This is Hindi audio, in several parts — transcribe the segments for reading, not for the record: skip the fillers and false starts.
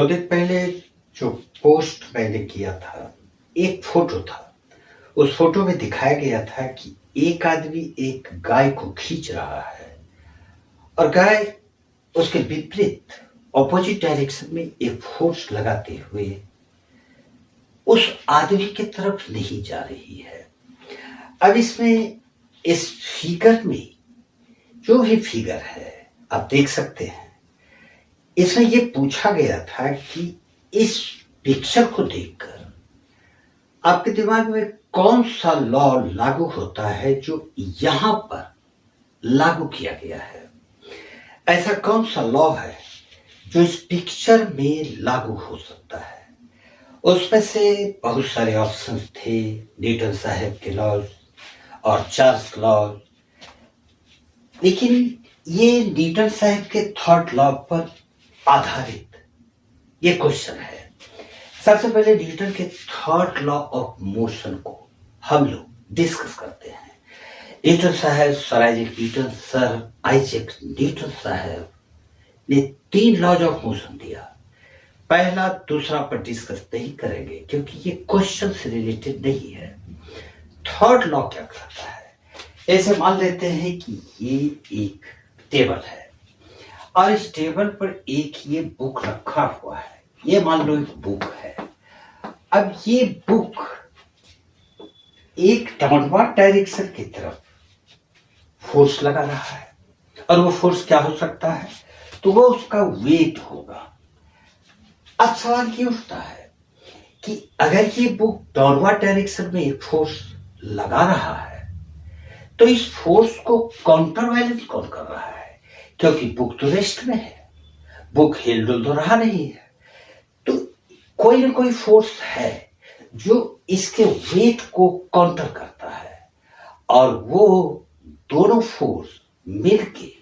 दो दिन पहले जो पोस्ट मैंने किया था, एक फोटो था। उस फोटो में दिखाया गया था कि एक आदमी एक गाय को खींच रहा है और गाय उसके विपरीत ऑपोजिट डायरेक्शन में एक फोर्स लगाते हुए उस आदमी की तरफ नहीं जा रही है। अब इसमें इस फिगर में जो भी फिगर है आप देख सकते हैं, इसमें यह पूछा गया था कि इस पिक्चर को देखकर आपके दिमाग में कौन सा लॉ लागू होता है जो यहां पर लागू किया गया है। ऐसा कौन सा लॉ है जो इस पिक्चर में लागू हो सकता है। उसमें से बहुत सारे ऑप्शंस थे, न्यूटन साहब के लॉज और चार्ल्स लॉ, लेकिन ये न्यूटन साहब के थॉट लॉ पर आधारित ये क्वेश्चन है। सबसे पहले न्यूटन के थॉट लॉ ऑफ मोशन को हम लोग डिस्कस करते हैं। न्यूटन साहब, sir Isaac Newton, sir Isaac Newton साहब ने 3 लॉज ऑफ मोशन दिया। पहला दूसरा पर डिस्कस नहीं करेंगे क्योंकि ये क्वेश्चन से रिलेटेड नहीं है। थर्ड लॉ क्या कहता है, ऐसे मान लेते हैं कि ये एक टेबल है और इस टेबल पर एक ये बुक रखा हुआ है। ये मान लो एक बुक है। अब ये बुक एक डाउनवर्ड डायरेक्शन की तरफ फोर्स लगा रहा है और वो फोर्स क्या हो सकता है, तो वो उसका वेट होगा। अब सवाल ये उठता है कि अगर ये बुक डाउनवर्ड डायरेक्शन में एक फोर्स लगा रहा है तो इस फोर्स को काउंटर बैलेंस कौन कर रहा है, क्योंकि बुक तो रेस्ट में है, बुक हिल डुल तो रहा नहीं है। तो कोई ना कोई फोर्स है जो इसके वेट को काउंटर करता है और वो दोनों फोर्स मिलके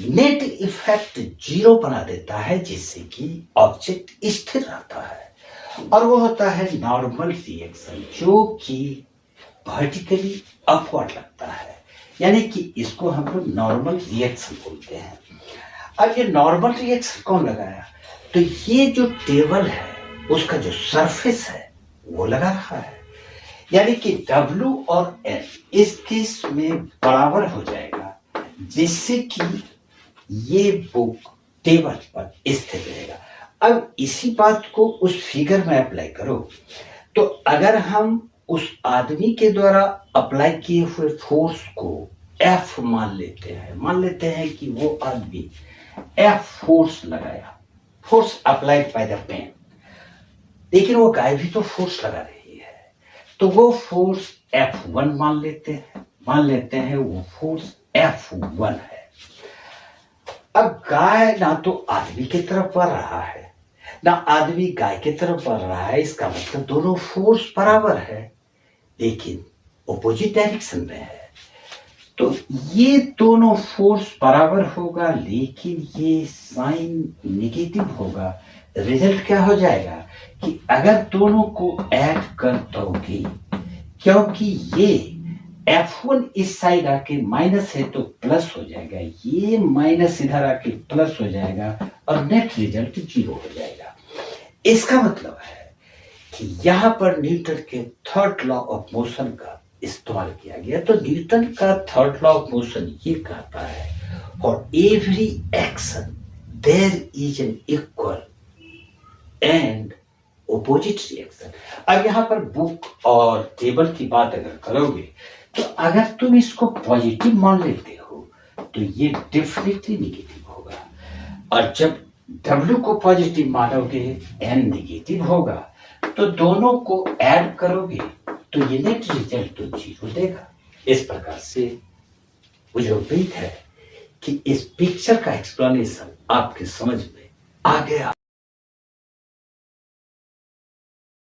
नेट इफेक्ट 0 बना देता है, जिससे कि ऑब्जेक्ट स्थिर रहता है और वो होता है नॉर्मल रिएक्शन, जो कि वर्टिकली अपवर्ड लगता है। यानी कि इसको हम लोग नॉर्मल रिएक्शन बोलते हैं। अब ये नॉर्मल रिएक्शन कौन लगाया, तो ये जो टेबल है उसका जो सरफेस है वो लगा रहा है। यानी कि W और N इस केस में बराबर हो जाएगा, जिससे कि ये बुक टेबल पर स्थिर रहेगा। अब इसी बात को उस फिगर में अप्लाई करो, तो अगर हम उस आदमी के द्वारा अप्लाई किए हुए फोर्स को F मान लेते हैं कि वो आदमी F फोर्स लगाया, force applied by the pen, लेकिन वो गाय भी तो फोर्स लगा रही है, तो वो फोर्स F1 मान लेते हैं वो फोर्स F1 है। अब गाय ना तो आदमी की तरफ बढ़ रहा है ना आदमी गाय की तरफ बढ़ रहा है, इसका मतलब दोनों फोर्स बराबर है लेकिन ऑपोजिट डायरेक्शन में है। तो ये दोनों फोर्स बराबर होगा लेकिन ये साइन नेगेटिव होगा। रिजल्ट क्या हो जाएगा कि अगर दोनों को ऐड कर दोगे, क्योंकि ये F1 इस साइड आके माइनस है तो प्लस हो जाएगा, ये माइनस इधर आके प्लस हो जाएगा और नेट रिजल्ट 0 हो जाएगा। इसका मतलब है कि यहां पर न्यूटन के थर्ड लॉ ऑफ मोशन का इस्तेमाल किया गया। तो न्यूटन का थर्ड लॉ ऑफ मोशन ये कहता है, for every action there is an equal and opposite reaction. अब यहां पर बुक और टेबल की बात अगर करोगे तो अगर तुम इसको पॉजिटिव मान लेते हो तो ये डेफिनेटली नेगेटिव होगा, और जब W को पॉजिटिव मानोगे N नेगेटिव होगा, तो दोनों को ऐड करोगे तो ये नेट रिजल्ट तो 0 देगा। इस प्रकार से मुझे उम्मीद है कि इस पिक्चर का एक्सप्लेनेशन आपके समझ में आ गया।